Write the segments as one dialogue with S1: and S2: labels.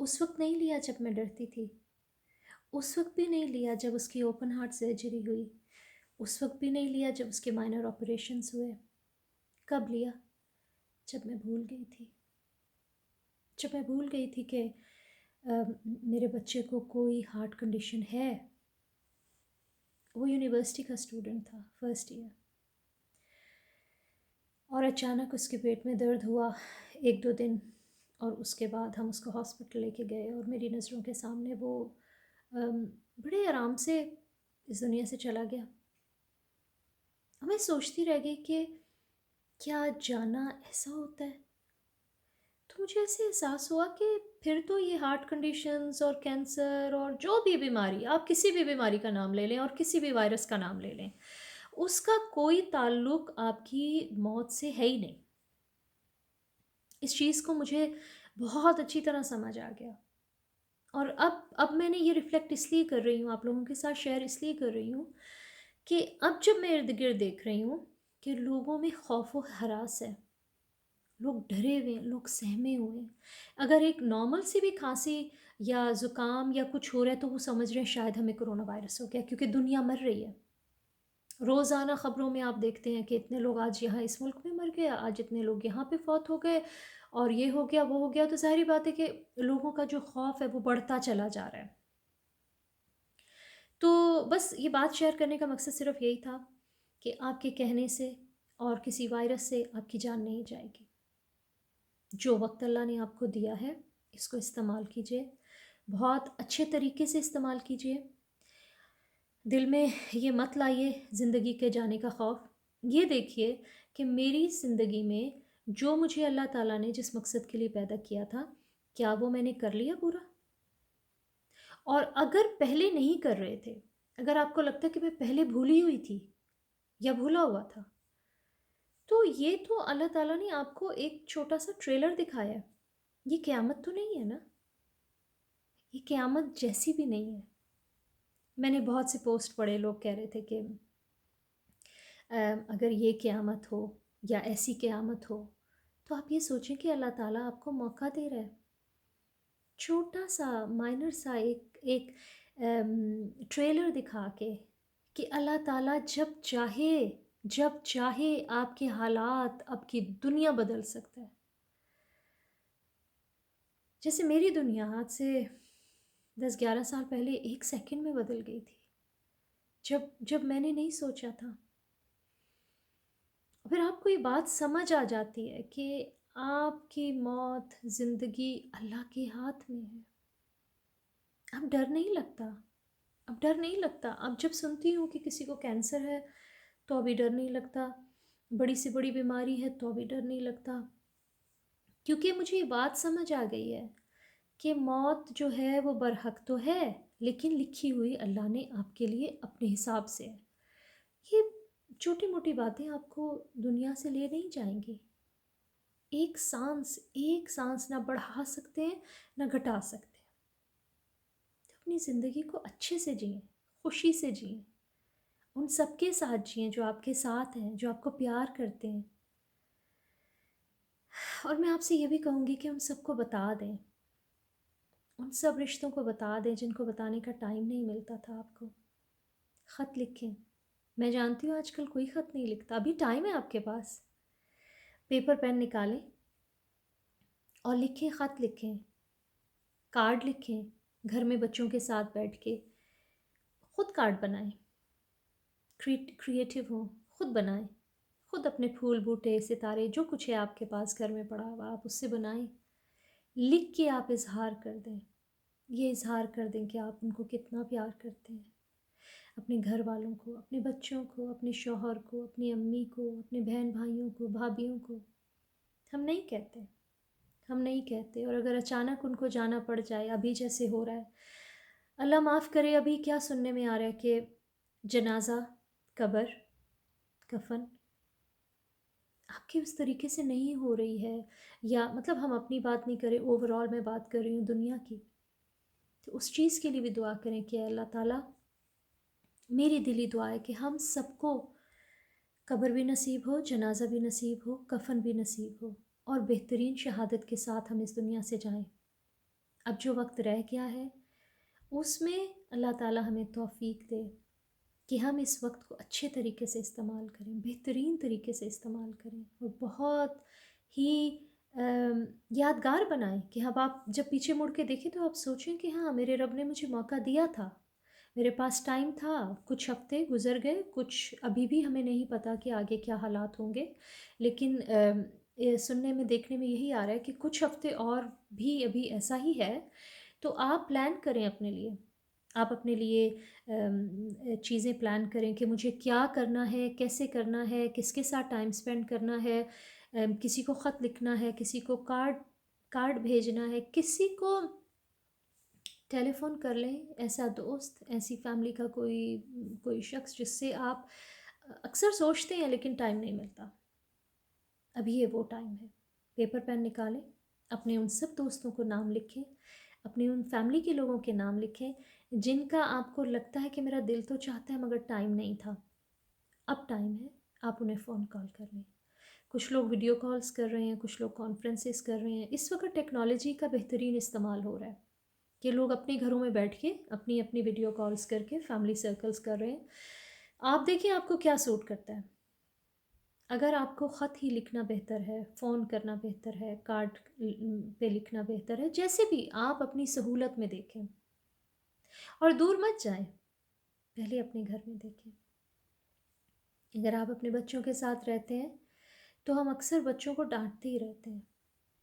S1: اس وقت نہیں لیا جب میں ڈرتی تھی، اس وقت بھی نہیں لیا جب اس کی اوپن ہارٹ سرجری ہوئی، اس وقت بھی نہیں لیا جب اس کے مائنر آپریشنز ہوئے. کب لیا؟ جب میں بھول گئی تھی، جب میں بھول گئی تھی کہ میرے بچے کو کوئی ہارٹ کنڈیشن ہے. وہ یونیورسٹی کا اسٹوڈنٹ تھا، فرسٹ ایئر، اور اچانک اس کے پیٹ میں درد ہوا 1-2 دن، اور اس کے بعد ہم اس کو ہاسپٹل لے کے گئے، اور میری نظروں کے سامنے وہ بڑے آرام سے اس دنیا سے چلا گیا. میں سوچتی رہ گئی کہ کیا جانا ایسا ہوتا ہے؟ تو مجھے ایسے احساس ہوا کہ پھر تو یہ ہارٹ کنڈیشنز اور کینسر اور جو بھی بیماری، آپ کسی بھی بیماری کا نام لے لیں اور کسی بھی وائرس کا نام لے لیں، اس کا کوئی تعلق آپ کی موت سے ہے ہی نہیں. اس چیز کو مجھے بہت اچھی طرح سمجھ آ گیا. اور اب میں نے یہ ریفلیکٹ اس لیے کر رہی ہوں، آپ لوگوں کے ساتھ شیئر اس لیے کر رہی ہوں کہ اب جب میں ارد گرد دیکھ رہی ہوں کہ لوگوں میں خوف و ہراس ہے، لوگ ڈرے ہوئے ہیں، لوگ سہمے ہوئے ہیں. اگر ایک نارمل سی بھی کھانسی یا زکام یا کچھ ہو رہا ہے تو وہ سمجھ رہے ہیں شاید ہمیں کرونا وائرس ہو گیا، کیونکہ دنیا مر رہی ہے. روزانہ خبروں میں آپ دیکھتے ہیں کہ اتنے لوگ آج یہاں اس ملک میں مر گئے، آج اتنے لوگ یہاں پہ فوت ہو گئے، اور یہ ہو گیا وہ ہو گیا. تو ظاہری بات ہے کہ لوگوں کا جو خوف ہے وہ بڑھتا چلا جا رہا ہے. تو بس یہ بات شیئر کرنے کا مقصد صرف یہی تھا کہ آپ کے کہنے سے اور کسی وائرس سے آپ کی جان نہیں جائے گی. جو وقت اللہ نے آپ کو دیا ہے اس کو استعمال کیجئے، بہت اچھے طریقے سے استعمال کیجئے. دل میں یہ مت لائیے زندگی کے جانے کا خوف. یہ دیکھیے کہ میری زندگی میں جو مجھے اللہ تعالیٰ نے جس مقصد کے لیے پیدا کیا تھا، کیا وہ میں نے کر لیا پورا؟ اور اگر پہلے نہیں کر رہے تھے، اگر آپ کو لگتا ہے کہ میں پہلے بھولی ہوئی تھی یا بھولا ہوا تھا، تو یہ تو اللہ تعالیٰ نے آپ کو ایک چھوٹا سا ٹریلر دکھایا ہے. یہ قیامت تو نہیں ہے نا، یہ قیامت جیسی بھی نہیں ہے. میں نے بہت سے پوسٹ پڑھے، لوگ کہہ رہے تھے کہ اگر یہ قیامت ہو یا ایسی قیامت ہو تو آپ یہ سوچیں کہ اللہ تعالیٰ آپ کو موقع دے رہا ہے، چھوٹا سا مائنر سا ایک ٹریلر دکھا کے کہ اللہ تعالیٰ جب چاہے آپ کے حالات، آپ کی دنیا بدل سکتا ہے. جیسے میری دنیا آج سے 10-11 سال پہلے 1 سیکنڈ میں بدل گئی تھی، جب میں نے نہیں سوچا تھا. پھر آپ کو یہ بات سمجھ آ جاتی ہے کہ آپ کی موت، زندگی اللہ کے ہاتھ میں ہے. اب ڈر نہیں لگتا، اب ڈر نہیں لگتا. اب جب سنتی ہوں کہ کسی کو کینسر ہے تو ابھی ڈر نہیں لگتا، بڑی سے بڑی بیماری ہے تو ابھی ڈر نہیں لگتا. کیونکہ مجھے یہ بات سمجھ آ گئی ہے کہ موت جو ہے وہ برحق تو ہے، لیکن لکھی ہوئی اللہ نے آپ کے لیے اپنے حساب سے ہے. یہ چھوٹی موٹی باتیں آپ کو دنیا سے لے نہیں جائیں گی. ایک سانس نہ بڑھا سکتے ہیں نہ گھٹا سکتے ہیں. تو اپنی زندگی کو اچھے سے جئیں، خوشی سے جئیں، ان سب کے ساتھ جئیں جو آپ کے ساتھ ہیں، جو آپ کو پیار کرتے ہیں. اور میں آپ سے یہ بھی کہوں گی کہ ان سب کو بتا دیں، ان سب رشتوں کو بتا دیں جن کو بتانے کا ٹائم نہیں ملتا تھا آپ کو. خط لکھیں. میں جانتی ہوں آج کل کوئی خط نہیں لکھتا، ابھی ٹائم ہے آپ کے پاس. پیپر پین نکالیں اور لکھیں، خط لکھیں، کارڈ لکھیں. گھر میں بچوں کے ساتھ بیٹھ کے خود کارڈ بنائیں، کریٹیو ہوں، خود بنائیں. خود اپنے پھول بوٹے ستارے جو کچھ ہے آپ کے پاس گھر میں پڑا ہوا آپ اس سے بنائیں. لکھ کے آپ اظہار کر دیں. یہ اظہار کر دیں کہ آپ ان کو کتنا پیار کرتے ہیں، اپنے گھر والوں کو، اپنے بچوں کو، اپنے شوہر کو، اپنی امی کو، اپنے بہن بھائیوں کو، بھابھیوں کو. ہم نہیں کہتے. اور اگر اچانک ان کو جانا پڑ جائے، ابھی جیسے ہو رہا ہے، اللہ معاف کرے، ابھی کیا سننے میں آ رہا ہے کہ جنازہ، قبر، کفن آپ کی اس طریقے سے نہیں ہو رہی ہے، یا مطلب ہم اپنی بات نہیں کریں، اوور آل میں بات کر رہی ہوں دنیا کی. تو اس چیز کے لیے بھی دعا کریں کہ اللہ تعالیٰ، میری دلی دعا ہے کہ ہم سب کو قبر بھی نصیب ہو، جنازہ بھی نصیب ہو، کفن بھی نصیب ہو، اور بہترین شہادت کے ساتھ ہم اس دنیا سے جائیں. اب جو وقت رہ گیا ہے اس میں اللہ تعالیٰ ہمیں توفیق دے کہ ہم اس وقت کو اچھے طریقے سے استعمال کریں، بہترین طریقے سے استعمال کریں، اور بہت ہی یادگار بنائیں کہ اب آپ جب پیچھے مڑ کے دیکھیں تو آپ سوچیں کہ ہاں میرے رب نے مجھے موقع دیا تھا، میرے پاس ٹائم تھا، کچھ ہفتے گزر گئے، کچھ ابھی بھی ہمیں نہیں پتہ کہ آگے کیا حالات ہوں گے، لیکن یہ سننے میں دیکھنے میں یہی آ رہا ہے کہ کچھ ہفتے اور بھی ابھی ایسا ہی ہے۔ تو آپ پلان کریں اپنے لیے، آپ اپنے لیے چیزیں پلان کریں کہ مجھے کیا کرنا ہے، کیسے کرنا ہے، کس کے ساتھ ٹائم سپینڈ کرنا ہے، کسی کو خط لکھنا ہے، کسی کو کارڈ بھیجنا ہے، کسی کو ٹیلی فون کر لیں، ایسا دوست، ایسی فیملی کا کوئی شخص جس سے آپ اکثر سوچتے ہیں لیکن ٹائم نہیں ملتا۔ ابھی یہ وہ ٹائم ہے، پیپر پین نکالیں، اپنے ان سب دوستوں کو نام لکھیں، اپنے ان فیملی کے لوگوں کے نام لکھیں جن کا آپ کو لگتا ہے کہ میرا دل تو چاہتا ہے مگر ٹائم نہیں تھا۔ اب ٹائم ہے، آپ انہیں فون کال کر لیں۔ کچھ لوگ ویڈیو کالز کر رہے ہیں، کچھ لوگ کانفرنسز کر رہے ہیں۔ اس وقت ٹیکنالوجی کا بہترین استعمال ہو رہا ہے کہ لوگ اپنے گھروں میں بیٹھ کے اپنی ویڈیو کالز کر کے فیملی سرکلز کر رہے ہیں۔ آپ دیکھیں آپ کو کیا سوٹ کرتا ہے۔ اگر آپ کو خط ہی لکھنا بہتر ہے، فون کرنا بہتر ہے، کارڈ پہ لکھنا بہتر ہے، جیسے بھی آپ اپنی سہولت میں دیکھیں، اور دور مت جائیں، پہلے اپنے گھر میں دیکھیں۔ اگر آپ اپنے بچوں کے ساتھ رہتے ہیں تو ہم اکثر بچوں کو ڈانٹتے ہی رہتے ہیں،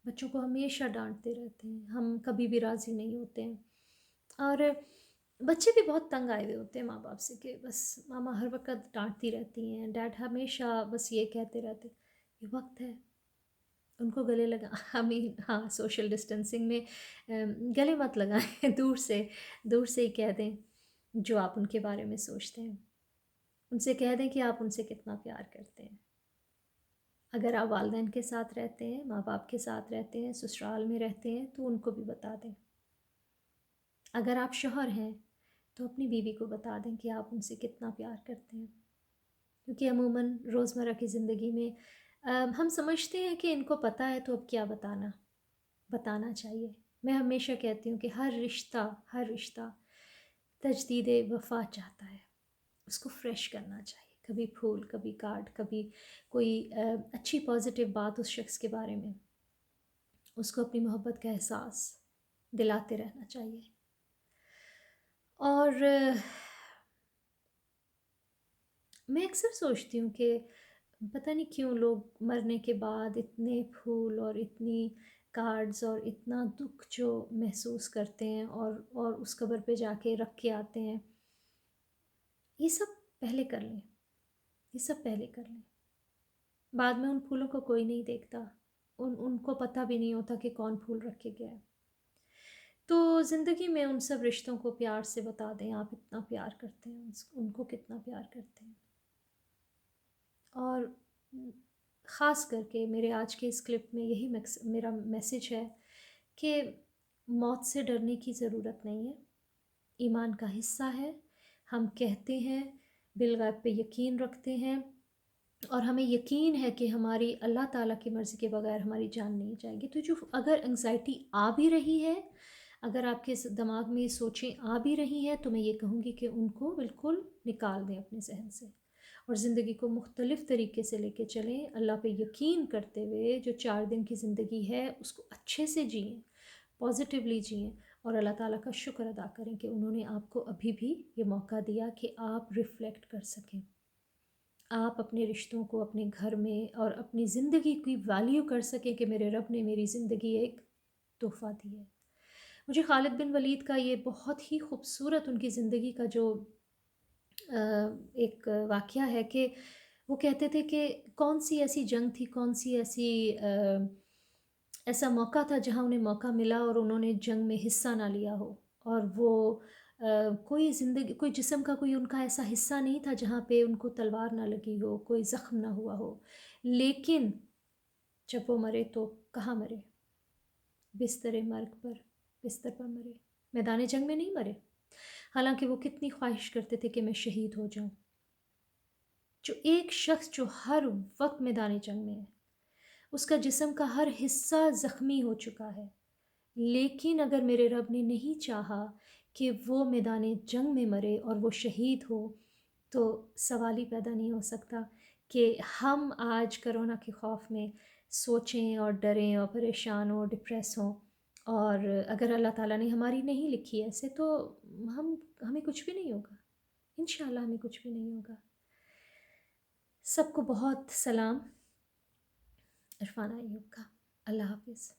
S1: بچوں کو ہمیشہ ڈانٹتے رہتے ہیں، ہم کبھی بھی راضی نہیں ہوتے ہیں، اور بچے بھی بہت تنگ آئے ہوئے ہوتے ہیں ماں باپ سے کہ بس ماما ہر وقت ڈانٹتی رہتی ہیں، ڈیڈ ہمیشہ بس یہ کہتے رہتے۔ یہ وقت ہے ان کو گلے لگا ہاں سوشل ڈسٹینسنگ میں گلے مت لگائیں، دور سے ہی کہہ دیں جو آپ ان کے بارے میں سوچتے ہیں، ان سے کہہ دیں کہ آپ ان سے کتنا پیار کرتے ہیں۔ اگر آپ والدین کے ساتھ رہتے ہیں، ماں باپ کے ساتھ رہتے ہیں، سسرال میں رہتے ہیں تو ان کو بھی بتا دیں۔ اگر آپ شوہر ہیں تو اپنی بیوی کو بتا دیں کہ آپ ان سے کتنا پیار کرتے ہیں، کیونکہ عموماً روزمرہ کی زندگی میں ہم سمجھتے ہیں کہ ان کو پتہ ہے تو اب کیا بتانا چاہیے۔ میں ہمیشہ کہتی ہوں کہ ہر رشتہ تجدید وفا چاہتا ہے، اس کو فریش کرنا چاہیے، کبھی پھول، کبھی کارڈ، کبھی کوئی اچھی پازیٹیو بات اس شخص کے بارے میں، اس کو اپنی محبت کا احساس دلاتے رہنا چاہیے۔ اور میں اکثر سوچتی ہوں کہ پتہ نہیں کیوں لوگ مرنے کے بعد اتنے پھول اور اتنی کارڈز اور اتنا دکھ جو محسوس کرتے ہیں اور اس قبر پہ جا کے رکھ کے آتے ہیں، یہ سب پہلے کر لیں، یہ سب پہلے کر لیں۔ بعد میں ان پھولوں کو کوئی نہیں دیکھتا، ان کو پتہ بھی نہیں ہوتا کہ کون پھول رکھ کے گیا ہے۔ تو زندگی میں ان سب رشتوں کو پیار سے بتا دیں آپ اتنا پیار کرتے ہیں، ان کو کتنا پیار کرتے ہیں۔ اور خاص کر کے میرے آج کے اس کلپ میں یہی میرا میسیج ہے کہ موت سے ڈرنے کی ضرورت نہیں ہے، ایمان کا حصہ ہے۔ ہم کہتے ہیں، بالغیب پہ یقین رکھتے ہیں، اور ہمیں یقین ہے کہ ہماری اللہ تعالیٰ کی مرضی کے بغیر ہماری جان نہیں جائے گی۔ تو اگر انگزائٹی آ بھی رہی ہے، اگر آپ کے دماغ میں یہ سوچیں آ بھی رہی ہیں، تو میں یہ کہوں گی کہ ان کو بالکل نکال دیں اپنے ذہن سے، اور زندگی کو مختلف طریقے سے لے کے چلیں، اللہ پہ یقین کرتے ہوئے جو 4 دن کی زندگی ہے اس کو اچھے سے جئیں، پازیٹیولی جئیں، اور اللہ تعالیٰ کا شکر ادا کریں کہ انہوں نے آپ کو ابھی بھی یہ موقع دیا کہ آپ ریفلیکٹ کر سکیں، آپ اپنے رشتوں کو اپنے گھر میں اور اپنی زندگی کی ویلیو کر سکیں کہ میرے رب نے میری زندگی ایک تحفہ دی ہے۔ مجھے خالد بن ولید کا یہ بہت ہی خوبصورت ان کی زندگی کا جو ایک واقعہ ہے کہ وہ کہتے تھے کہ کون سی ایسی جنگ تھی، کون سی ایسا موقع تھا جہاں انہیں موقع ملا اور انہوں نے جنگ میں حصہ نہ لیا ہو، اور وہ کوئی جسم کا کوئی ان کا ایسا حصہ نہیں تھا جہاں پہ ان کو تلوار نہ لگی ہو، کوئی زخم نہ ہوا ہو، لیکن جب وہ مرے تو کہاں مرے؟ بستر پر مرے، میدان جنگ میں نہیں مرے، حالانکہ وہ کتنی خواہش کرتے تھے کہ میں شہید ہو جاؤں۔ جو ایک شخص جو ہر وقت میدان جنگ میں ہے، اس کا جسم کا ہر حصہ زخمی ہو چکا ہے، لیکن اگر میرے رب نے نہیں چاہا کہ وہ میدان جنگ میں مرے اور وہ شہید ہو، تو سوال ہی پیدا نہیں ہو سکتا کہ ہم آج کرونا کے خوف میں سوچیں اور ڈریں اور پریشان ہوں، ڈپریس ہوں، اور اگر اللہ تعالیٰ نے ہماری نہیں لکھی ایسے تو ہمیں کچھ بھی نہیں ہوگا، انشاءاللہ ہمیں کچھ بھی نہیں ہوگا۔ سب کو بہت سلام عرفان ایوب کا۔ اللہ حافظ۔